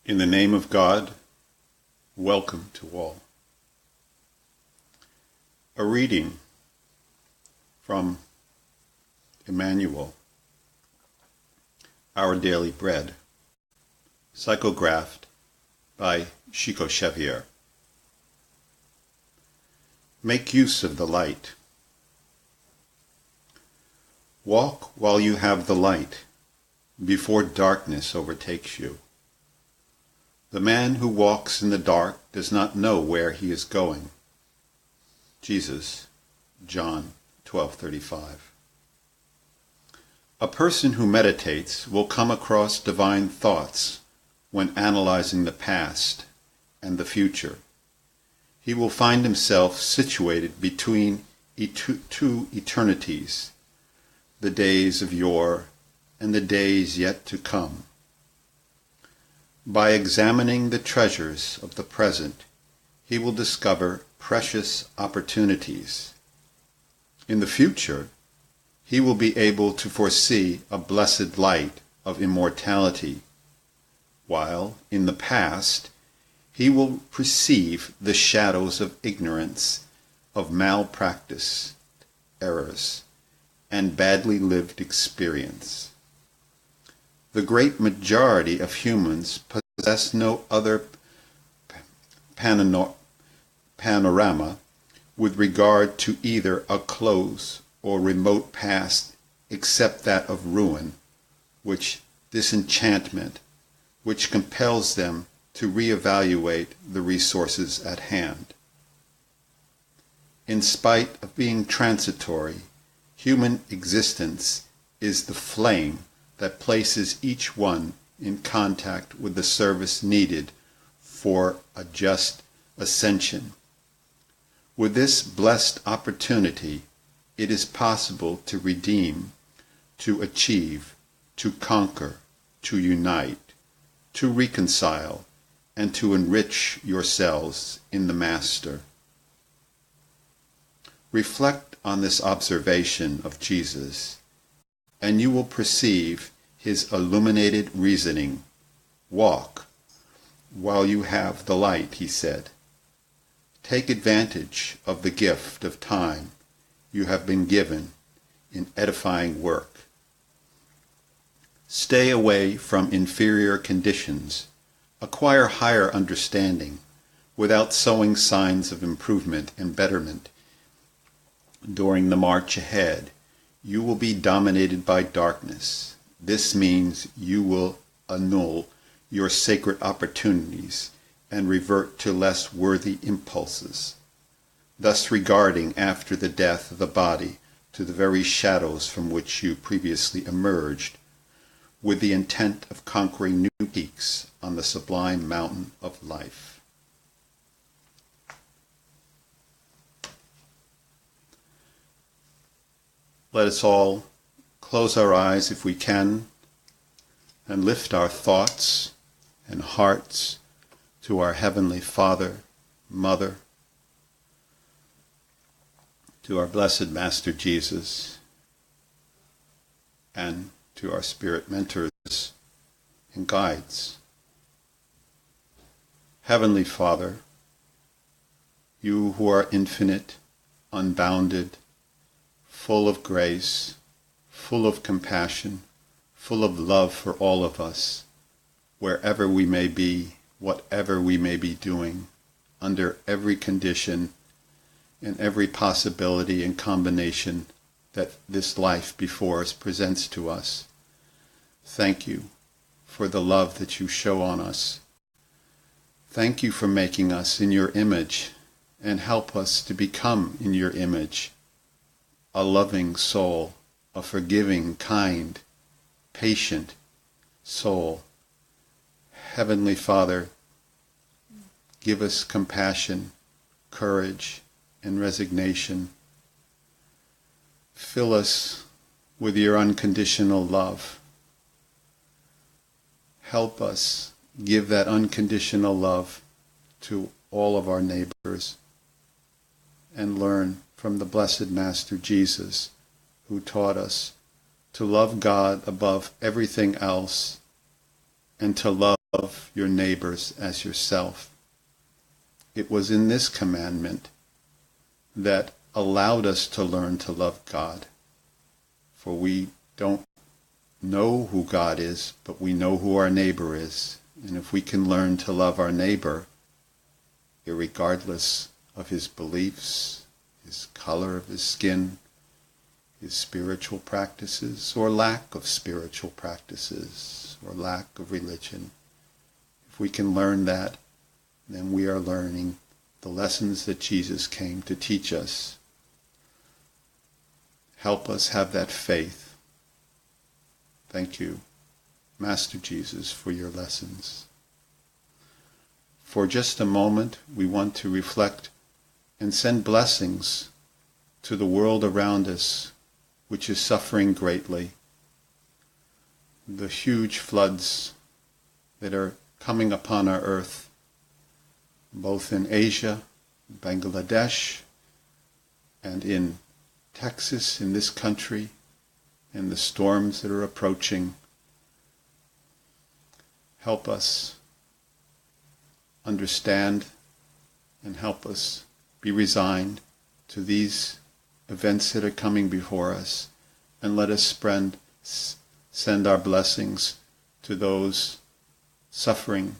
In the name of God, welcome to all. A reading from Emmanuel, Our Daily Bread, psychographed by Chico Xavier. Make use of the light. Walk while you have the light, before darkness overtakes you. The man who walks in the dark does not know where he is going. Jesus, John 12:35. A person who meditates will come across divine thoughts when analyzing the past and the future. He will find himself situated between two eternities, the days of yore and the days yet to come. By examining the treasures of the present, he will discover precious opportunities. In the future, he will be able to foresee a blessed light of immortality, while in the past, he will perceive the shadows of ignorance, of malpractice, errors, and badly lived experience. The great majority of humans possess no other panorama with regard to either a close or remote past except that of ruin, disenchantment, which compels them to reevaluate the resources at hand. In spite of being transitory, human existence is the flame that places each one in contact with the service needed for a just ascension. With this blessed opportunity, it is possible to redeem, to achieve, to conquer, to unite, to reconcile, and to enrich yourselves in the Master. Reflect on this observation of Jesus, and you will perceive his illuminated reasoning. Walk while you have the light, he said. Take advantage of the gift of time you have been given in edifying work. Stay away from inferior conditions. Acquire higher understanding without sowing signs of improvement and betterment. During the march ahead, you will be dominated by darkness. This means you will annul your sacred opportunities and revert to less worthy impulses, thus regarding after the death of the body to the very shadows from which you previously emerged, with the intent of conquering new peaks on the sublime mountain of life. Let us all close our eyes if we can and lift our thoughts and hearts to our Heavenly Father, Mother, to our blessed Master Jesus, and to our spirit mentors and guides. Heavenly Father, you who are infinite, unbounded, full of grace, full of compassion, full of love for all of us, wherever we may be, whatever we may be doing, under every condition and every possibility and combination that this life before us presents to us. Thank you for the love that you show on us. Thank you for making us in your image, and help us to become in your image, a loving soul, a forgiving, kind, patient soul. Heavenly Father, give us compassion, courage, and resignation. Fill us with your unconditional love. Help us give that unconditional love to all of our neighbors, and learn from the blessed Master Jesus, who taught us to love God above everything else and to love love your neighbors as yourself. It was in this commandment that allowed us to learn to love God. For we don't know who God is, but we know who our neighbor is. And if we can learn to love our neighbor, irregardless of his beliefs, his color of his skin, his spiritual practices, or lack of spiritual practices, or lack of religion, if we can learn that, then we are learning the lessons that Jesus came to teach us. Help us have that faith. Thank you, Master Jesus, for your lessons. For just a moment, we want to reflect and send blessings to the world around us, which is suffering greatly. The huge floods that are coming upon our earth, both in Asia, Bangladesh, and in Texas, in this country, and the storms that are approaching. Help us understand and help us be resigned to these events that are coming before us, and let us send our blessings to those suffering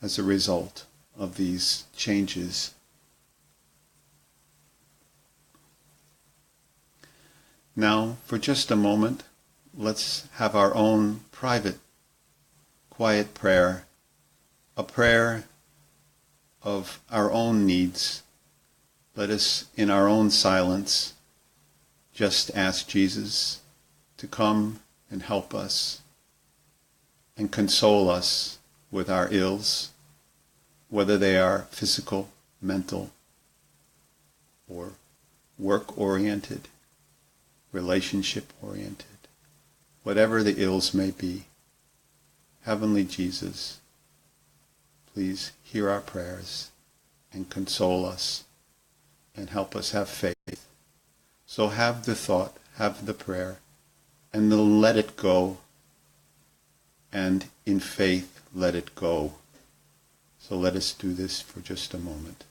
as a result of these changes. Now, for just a moment, let's have our own private, quiet prayer, a prayer of our own needs. Let us, in our own silence, just ask Jesus to come and help us and console us with our ills, whether they are physical, mental, or work-oriented, relationship-oriented, whatever the ills may be. Heavenly Jesus, please hear our prayers and console us and help us have faith. So have the thought, have the prayer, and then let it go, and in faith let it go. So let us do this for just a moment.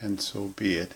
And so be it.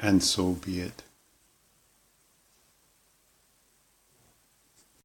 and so be it.